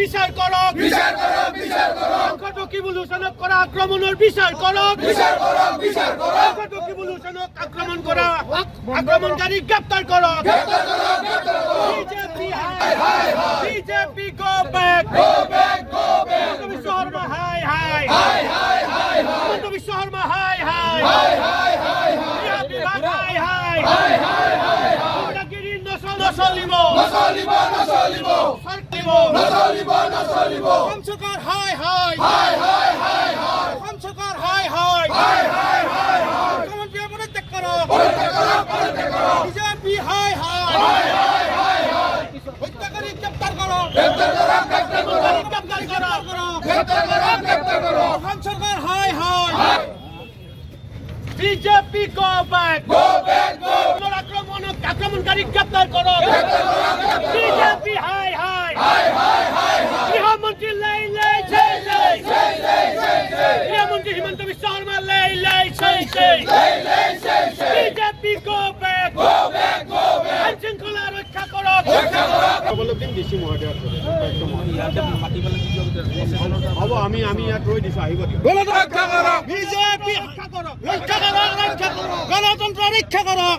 বিচার করক রকিবুল হোসেনক করা আক্রমণের বিচার করক রকিবুল হোসেনক আক্রমণকারী গ্রেপ্তার করক বিজেপি গো ব্যাক শর্মা হাই হাই শর্মা হাই হাই নচলিব সরকার হাই হাই সরকার হাই হাই মুখ্যমন্ত্রী পদত্যাগ করো বিজেপি হাই হাই হত্যাকারী গ্রেপ্তার করো সরকার হাই হাই বিজেপি গো ব্যাক আক্রমণকারী গ্রেপ্তার করো বিজেপি হাই হাই গৃহমন্ত্রী লাই লাই গৃহমন্ত্রী হিমন্ত বিশ্ব শর্মা লাই লাই বিজেপি গো ব্যাক আইন শৃঙ্খলা রক্ষা করো হব আমি ইয়াত ৰৈ দিছো আহিব বিজেপি গণতন্ত্ৰ ৰক্ষা কৰক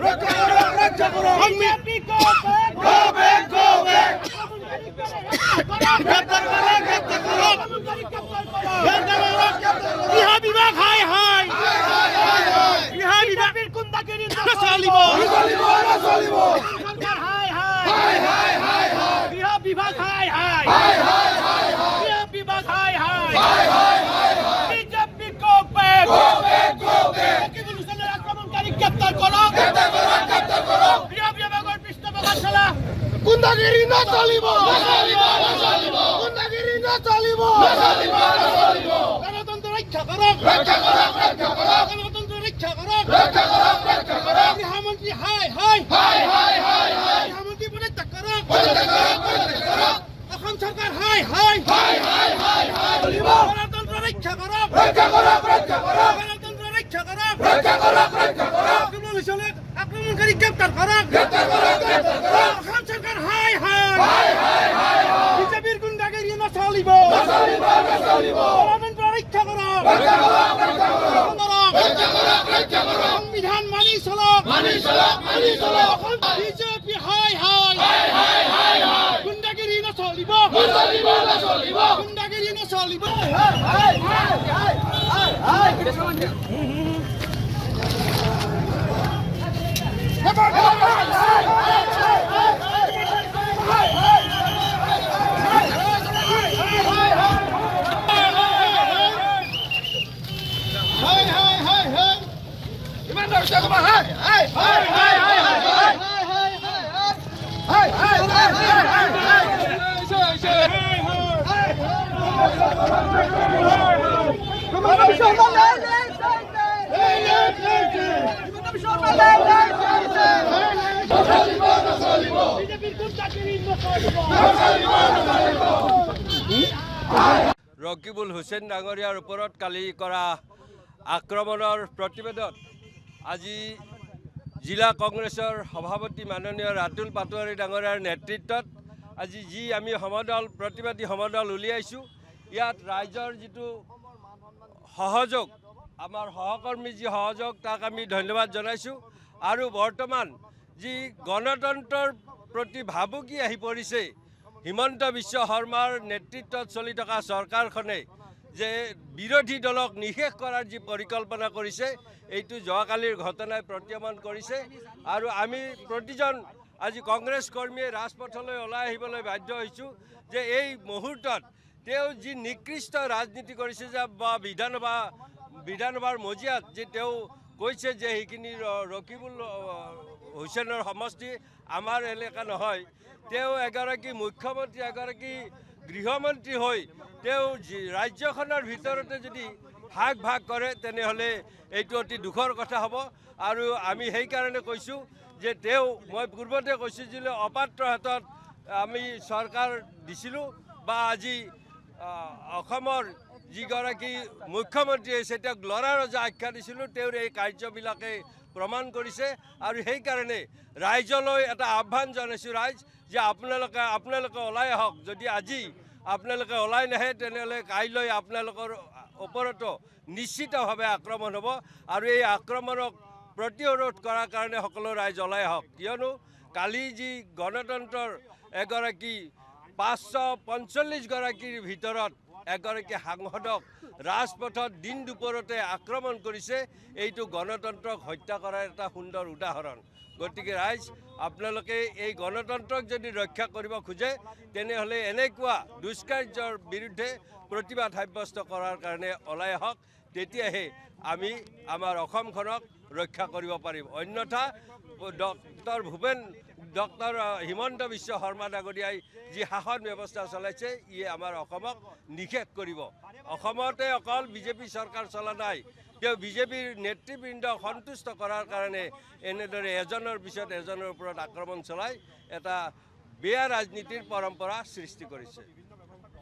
বিভাগ হাই হাই বিজেপিৰ গুণ্ডাগিৰি নচলিব হাই হাই গৃহ বিভাগ হাই হাই গৃহ বিভাগ হাই হাই বিজেপি গো ব্যাক রকিবুল হোসেনের আক্রমণকারী গ্রেপ্তার করক গৃহ বিভাগের পৃষ্ঠপোষক চালা গুণ্ডাগিৰি নচলিব গুণ্ডাগিৰি নচলিব গণতন্ত্ৰ ৰক্ষা কৰক গণতন্ত্ৰ ৰক্ষা কৰক গৃহমন্ত্ৰী হাই হাই গৃহমন্ত্ৰী পদত্যাগ কৰক অসম চৰকাৰ হাই হাই গণতন্ত্ৰ ৰক্ষা কৰক গণতন্ত্ৰ ৰক্ষা কৰক ৰকিবুল হোসেনক আক্ৰমণকাৰী গ্ৰেপ্তাৰ কৰক অসম চৰকাৰ হাই হাই বিজেপিৰ গুণ্ডাগিৰি নচলিব গণতন্ত্ৰ ৰক্ষা কৰক সংবিধান মানি চলক বিজেপি হাই হাই গুণ্ডাগিৰি নচলিব গুণ্ডাগিৰি নচলিব ৰকিবুল হোসেন ডাঙৰীয়াৰ ওপৰত কালি কৰা আক্ৰমণৰ প্ৰতিবেদন আজি জিলা কংগ্ৰেছৰ সভাপতি মাননীয় ৰাতুল পাটোৱাৰী ডাঙৰীয়াৰ নেতৃত্বত আজি যি আমি সমদল প্ৰতিবাদী সমদল উলিয়াইছোঁ ইয়াত ৰাইজৰ যিটো সহযোগ আমাৰ সহকৰ্মী যি সহযোগ তাক আমি ধন্যবাদ জনাইছোঁ আৰু বৰ্তমান যি গণতন্ত্ৰৰ প্ৰতি ভাবুকি আহি পৰিছে হিমন্ত বিশ্ব শৰ্মাৰ নেতৃত্বত চলি থকা চৰকাৰখনে যে বিৰোধী দলক নিষেধ কৰাৰ যি পৰিকল্পনা কৰিছে এইটো যোৱাকালিৰ ঘটনাই প্ৰতীয়মান কৰিছে আৰু আমি প্ৰতিজন আজি কংগ্ৰেছ কৰ্মীয়ে ৰাজপথলৈ ওলাই আহিবলৈ বাধ্য হৈছোঁ যে এই মুহূৰ্তত তেওঁ যি নিকৃষ্ট ৰাজনীতি কৰিছে যে বা বিধানসভাৰ মজিয়াত যে তেওঁ কৈছে যে সেইখিনি ৰকিবুল হোসেনৰ সমষ্টি আমাৰ এলেকা নহয় তেওঁ এগৰাকী মুখ্যমন্ত্ৰী এগৰাকী গৃহমন্ত্ৰী হৈ তেওঁ ৰাজ্যখনৰ ভিতৰতে যদি ভাগ কৰে তেনেহ'লে এইটো অতি দুখৰ কথা হ'ব আৰু আমি সেইকাৰণে কৈছোঁ যে তেওঁ মই পূৰ্বতে কৈছোঁ যে অপাত্ৰ হাতত আমি চৰকাৰ দিছিলোঁ বা আজি অসমৰ যিগৰাকী মুখ্যমন্ত্ৰী হৈছে তেওঁক ল'ৰা ৰজা আখ্যা দিছিলোঁ তেওঁৰ এই কাৰ্যবিলাকে প্ৰমাণ কৰিছে আৰু সেইকাৰণে ৰাইজলৈ এটা আহ্বান জনাইছোঁ ৰাইজ যে আপোনালোকে ওলাই আহক যদি আজি আপোনালোকে ওলাই নাহে তেনেহ'লে কাইলৈ আপোনালোকৰ ওপৰতো নিশ্চিতভাৱে আক্ৰমণ হ'ব আৰু এই আক্ৰমণক প্ৰতিৰোধ কৰাৰ কাৰণে সকলো ৰাইজ ওলাই আহক কিয়নো কালি যি গণতন্ত্ৰৰ এগৰাকী 545 গৰাকীৰ ভিতৰত এগৰাকী সাংসদক ৰাজপথত দিন দুপৰতে আক্ৰমণ কৰিছে এইটো গণতন্ত্ৰক হত্যা কৰাৰ এটা সুন্দৰ উদাহৰণ গতিকে ৰাইজ আপোনালোকে এই গণতন্ত্ৰক যদি ৰক্ষা কৰিব খোজে তেনেহ'লে এনেকুৱা দুষ্কাৰ্যৰ বিৰুদ্ধে প্ৰতিবাদ সাব্যস্ত কৰাৰ কাৰণে ওলাই আহক তেতিয়াহে আমি আমাৰ অসমখনক ৰক্ষা কৰিব পাৰিম অন্যথা ডক্টৰ হিমন্ত বিশ্ব শৰ্মা ডাঙৰীয়াই যি শাসন ব্যৱস্থা চলাইছে ইয়ে আমাৰ অসমক নিষেধ কৰিব অসমতে অকল বিজেপি চৰকাৰ চলা নাই তেওঁ বিজেপিৰ নেতৃবৃন্দক সন্তুষ্ট কৰাৰ কাৰণে এনেদৰে এজনৰ পিছত এজনৰ ওপৰত আক্ৰমণ চলাই এটা বেয়া ৰাজনীতিৰ পৰম্পৰা সৃষ্টি কৰিছে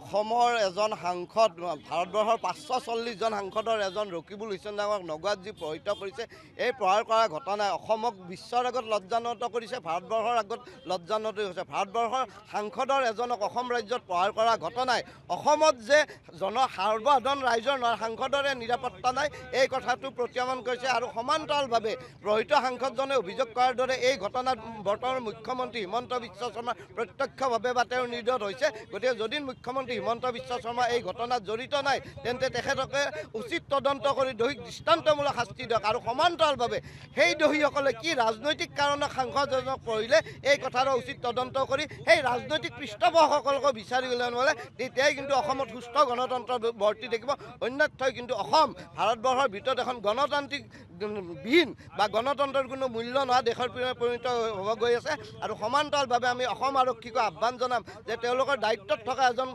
অসমৰ এজন সাংসদ ভাৰতবৰ্ষৰ 540জন সাংসদৰ এজন ৰকিবুল হুছেইন ডাঙৰীয়াক নগাঁৱত যি প্ৰহৃত কৰিছে এই প্ৰহাৰ কৰা ঘটনাই অসমক বিশ্বৰ আগত লজ্জানত কৰিছে ভাৰতবৰ্ষৰ আগত লজ্জানত হৈছে ভাৰতবৰ্ষৰ সাংসদৰ এজনক অসম ৰাজ্যত প্ৰহাৰ কৰা ঘটনাই অসমত যে সৰ্বসাধাৰণ ৰাইজৰ সাংসদৰে নিৰাপত্তা নাই এই কথাটো প্ৰত্যাহ্বান কৰিছে আৰু সমান্তৰালভাৱে প্ৰহৃত সাংসদজনে অভিযোগ কৰাৰ দৰে এই ঘটনাত বৰ্তমানৰ মুখ্যমন্ত্ৰী হিমন্ত বিশ্ব শৰ্মা প্ৰত্যক্ষভাৱে বা তেওঁৰ নিৰ্দোষ হৈছে গতিকে যদি মুখ্যমন্ত্ৰী হিমন্ত বিশ্ব শৰ্মা এই ঘটনাত জড়িত নাই তেন্তে তেখেতকে উচিত তদন্ত কৰি দৈহিক দৃষ্টান্তমূলক শাস্তি দিয়ক আৰু সমান্তৰালভাৱে সেই দোষীসকলে কি ৰাজনৈতিক কাৰণত সাংসদজনক পঢ়িলে এই কথাৰ উচিত তদন্ত কৰি সেই ৰাজনৈতিক পৃষ্ঠপোষকসকলকো বিচাৰি উলিয়ালে তেতিয়াই কিন্তু অসমত সুস্থ গণতন্ত্ৰ বৰ্তি থাকিব অন্যথা কিন্তু অসম ভাৰতবৰ্ষৰ ভিতৰত এখন গণতান্ত্ৰিক বিহীন বা গণতন্ত্ৰৰ কোনো মূল্য নোহোৱা দেশৰ পৰিণত হ'ব গৈ আছে আৰু সমান্তৰালভাৱে আমি অসম আৰক্ষীকো আহ্বান জনাম যে তেওঁলোকৰ দায়িত্বত থকা এজন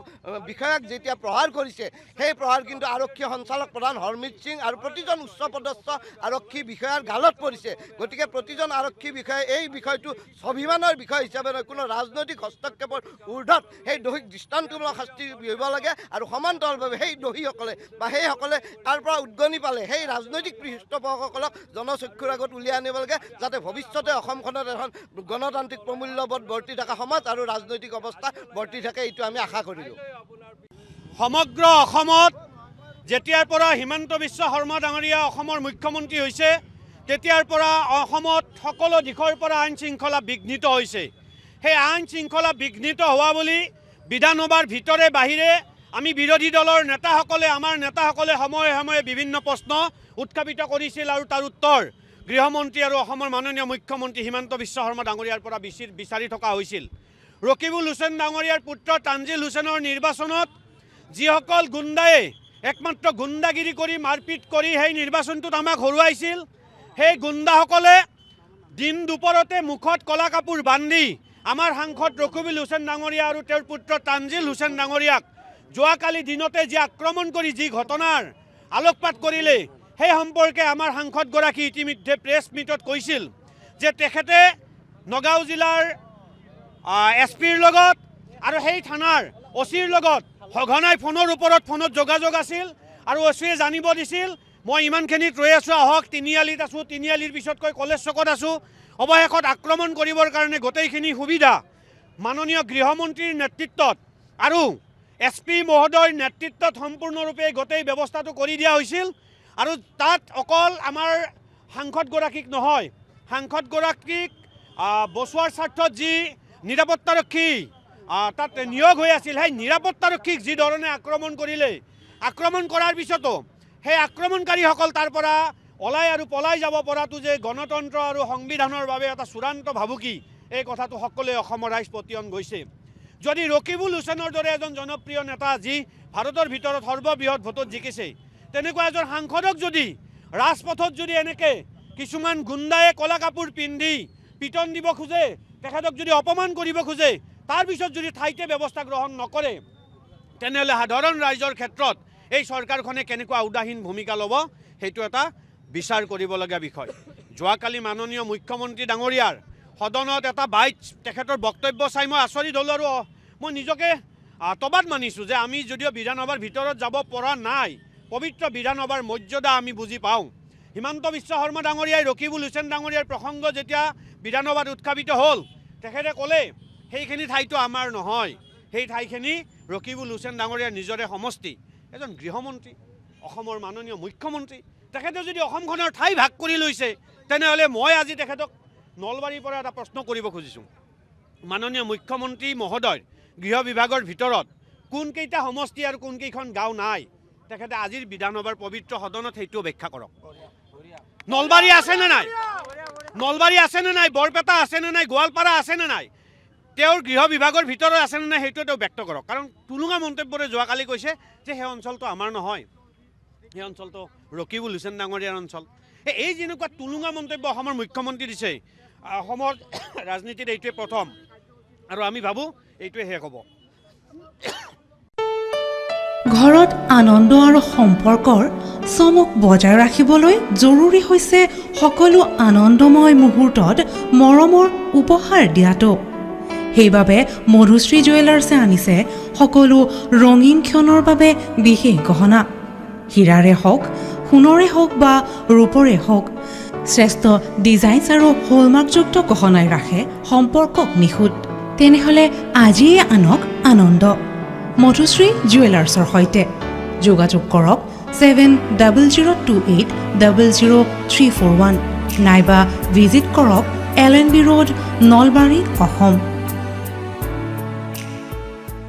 বিষয়াক যেতিয়া প্ৰহাৰ কৰিছে সেই প্ৰহাৰ কিন্তু আৰক্ষী সঞ্চালক প্ৰধান হৰমিত সিং আৰু প্ৰতিজন উচ্চপদস্থ আৰক্ষী বিষয়াৰ গালত পৰিছে গতিকে প্ৰতিজন আৰক্ষী বিষয়াই এই বিষয়টো স্বাভিমানৰ বিষয় হিচাপে কোনো ৰাজনৈতিক হস্তক্ষেপৰ ঊৰ্ধত সেই দোষীক দৃষ্টান্তমূলক শাস্তি দিব লাগে আৰু সমান্তৰালভাৱে সেই দোষীসকলে বা সেইসকলে তাৰ পৰা উদ্গনি পালে সেই ৰাজনৈতিক পৃষ্ঠপোষকসকলক জনচক্ষুৰ আগত উলিয়াই আনিব লাগে যাতে ভৱিষ্যতে অসমখনত এখন গণতান্ত্ৰিক প্ৰমূল্যবোধ বৰ্তি থকা সমাজ আৰু ৰাজনৈতিক অৱস্থা বৰ্তি থাকে এইটো আমি আশা কৰিলোঁ সমগ্ৰ অসমত যেতিয়াৰ পৰা হিমন্ত বিশ্ব শৰ্মা ডাঙৰীয়া অসমৰ মুখ্যমন্ত্ৰী হৈছে তেতিয়াৰ পৰা অসমত সকলো দিশৰ পৰা আইন শৃংখলা বিঘ্নিত হৈছে সেই আইন শৃংখলা বিঘ্নিত হোৱা বুলি বিধানসভাৰ ভিতৰে বাহিৰে আমি বিৰোধী দলৰ নেতাসকলে আমাৰ নেতাসকলে সময়ে সময়ে বিভিন্ন প্ৰশ্ন উত্থাপিত কৰিছিল আৰু তাৰ উত্তৰ গৃহমন্ত্ৰী আৰু অসমৰ মাননীয় মুখ্যমন্ত্ৰী হিমন্ত বিশ্ব শৰ্মা ডাঙৰীয়াৰ পৰা বিচাৰি থকা হৈছিল ৰকিবুল হুছেইন ডাঙৰীয়াৰ পুত্ৰ তানজিল হুছেইনৰ নিৰ্বাচনত যিসকল গুণ্ডাই একমাত্ৰ গুণ্ডাগিৰি কৰি মাৰপিট কৰি সেই নিৰ্বাচনটোত আমাক হৰুৱাইছিল সেই গুণ্ডাসকলে দিন দুপৰতে মুখত কলা কাপোৰ বান্ধি আমাৰ সাংসদ ৰকিবুল হুছেইন ডাঙৰীয়া আৰু তেওঁৰ পুত্ৰ তানজিল হুছেইন ডাঙৰীয়াক যোৱাকালি দিনতে যি আক্ৰমণ কৰি যি ঘটনাৰ আলোকপাত কৰিলে সেই সম্পৰ্কে আমাৰ সাংসদগৰাকী ইতিমধ্যে প্ৰেছ মিটত কৈছিল যে তেখেতে নগাঁও জিলাৰ এছপিৰ লগত আৰু সেই থানাৰ অচিৰ লগত সঘনাই ফোনত যোগাযোগ আছিল আৰু অচিয়ে জানিব দিছিল মই ইমানখিনিত ৰৈ আছোঁ আহক তিনিআলিত আছোঁ তিনিআলিৰ পিছতকৈ কলেজ চকত আছোঁ অৱশেষত আক্ৰমণ কৰিবৰ কাৰণে গোটেইখিনি সুবিধা মাননীয় গৃহমন্ত্ৰীৰ নেতৃত্বত আৰু এছপি মহোদয়ৰ নেতৃত্বত সম্পূৰ্ণৰূপে গোটেই ব্যৱস্থাটো কৰি দিয়া হৈছিল আৰু তাত অকল আমাৰ সাংসদগৰাকীক নহয় সাংসদগৰাকীক বচোৱাৰ স্বাৰ্থত যি নিৰাপত্তাৰক্ষী তাত নিয়োগ হৈ আছিল সেই নিৰাপত্তাৰক্ষীক যি ধৰণে আক্ৰমণ কৰিলে আক্ৰমণ কৰাৰ পিছতো সেই আক্ৰমণকাৰীসকল তাৰ পৰা ওলাই আৰু পলাই যাব পৰাটো যে গণতন্ত্ৰ আৰু সংবিধানৰ বাবে এটা চূড়ান্ত ভাবুকি এই কথাটো সকলোৱে অসমৰ ৰাইজ পতিয়ন গৈছে যদি ৰকিবুল হুছেইনৰ দৰে এজন জনপ্ৰিয় নেতা যি ভাৰতৰ ভিতৰত সৰ্ববৃহৎ ভোটত জিকিছে তেনেকুৱা এজন সাংসদক যদি ৰাজপথত যদি এনেকৈ কিছুমান গুণ্ডাই কলা কাপোৰ পিন্ধি পিটন দিব খোজে তেখেতক যদি অপমান কৰিব খোজে তাৰপিছত যদি ঠাইতে ব্যৱস্থা গ্ৰহণ নকৰে তেনেহ'লে সাধাৰণ ৰাইজৰ ক্ষেত্ৰত এই চৰকাৰখনে কেনেকুৱা উদাসীন ভূমিকা ল'ব সেইটো এটা বিচাৰ কৰিবলগীয়া বিষয় যোৱাকালি মাননীয় মুখ্যমন্ত্ৰী ডাঙৰীয়াৰ সদনত এটা বাইট তেখেতৰ বক্তব্য চাই মই আচৰিত হ'লোঁ আৰু মই নিজকে তবাত মানিছোঁ যে আমি যদিও বিধানসভাৰ ভিতৰত যাব পৰা নাই পবিত্ৰ বিধানসভাৰ মৰ্যাদা আমি বুজি পাওঁ হিমন্ত বিশ্ব শৰ্মা ডাঙৰীয়াই ৰকিবুল হুছেইন ডাঙৰীয়াৰ প্ৰসংগ যেতিয়া বিধানসভাত উত্থাপিত হ'ল তেখেতে ক'লে সেইখিনি ঠাইটো আমাৰ নহয় সেই ঠাইখিনি ৰকিবুল হুছেইন ডাঙৰীয়াৰ নিজৰে সমষ্টি, এজন গৃহমন্ত্ৰী, অসমৰ মাননীয় মুখ্যমন্ত্ৰী, তেখেতে যদি অসমখনৰ ঠাই ভাগ কৰি লৈছে, তেনেহ'লে মই আজি তেখেতক নলবাৰীৰ পৰা এটা প্ৰশ্ন কৰিব খুজিছোঁ। মাননীয় মুখ্যমন্ত্ৰী মহোদয় গৃহ বিভাগৰ ভিতৰত কোনকেইটা সমষ্টি আৰু কোনকেইখন গাঁও নাই, তেখেতে আজিৰ বিধানসভাৰ পবিত্ৰ সদনত সেইটো ব্যাখ্যা কৰক। নলবাৰী আছেনে নাই, নলবাৰী আছেনে নাই, বৰপেটা আছেনে নাই, গোৱালপাৰা আছেনে নাই, তেওঁৰ গৃহ বিভাগৰ ভিতৰত আছেনে নাই, সেইটো তেওঁ ব্যক্ত কৰক। কাৰণ টুলুঙা মন্তব্যৰে যোৱাকালি কৈছে যে সেই অঞ্চলটো আমাৰ নহয়, সেই অঞ্চলটো ৰকিবুল হুছেইন ডাঙৰীয়াৰ অঞ্চল। এই যেনেকুৱা টুলুঙা মন্তব্য অসমৰ মুখ্যমন্ত্ৰী দিছে, অসমৰ ৰাজনীতিত এইটোৱে প্ৰথম, আৰু আমি ভাবোঁ এইটোৱে শেষ হ'ব। ঘৰত আনন্দ আৰু সম্পৰ্কৰ চমক বজাই ৰাখিবলৈ জৰুৰী হৈছে সকলো আনন্দময় মুহূৰ্তত মৰমৰ উপহাৰ দিয়াটো। সেইবাবে মধুশ্ৰী জুৱেলাৰ্ছে আনিছে সকলো ৰঙীন ক্ষণৰ বাবে বিশেষ গহনা। হীৰাৰে হওক, সোণৰে হওক বা ৰূপৰে হওক, শ্ৰেষ্ঠ ডিজাইনছ আৰু হলমাৰ্কযুক্ত গহনাই ৰাখে সম্পৰ্কক নিখুঁত। তেনেহ'লে আজিয়ে আনক আনন্দ মধুশ্ৰী জুৱেলাৰ্ছৰ সৈতে। যোগাযোগ কৰক 7002800341 নাইবা ভিজিট কৰক LNB ৰোড, নলবাৰী, অসম।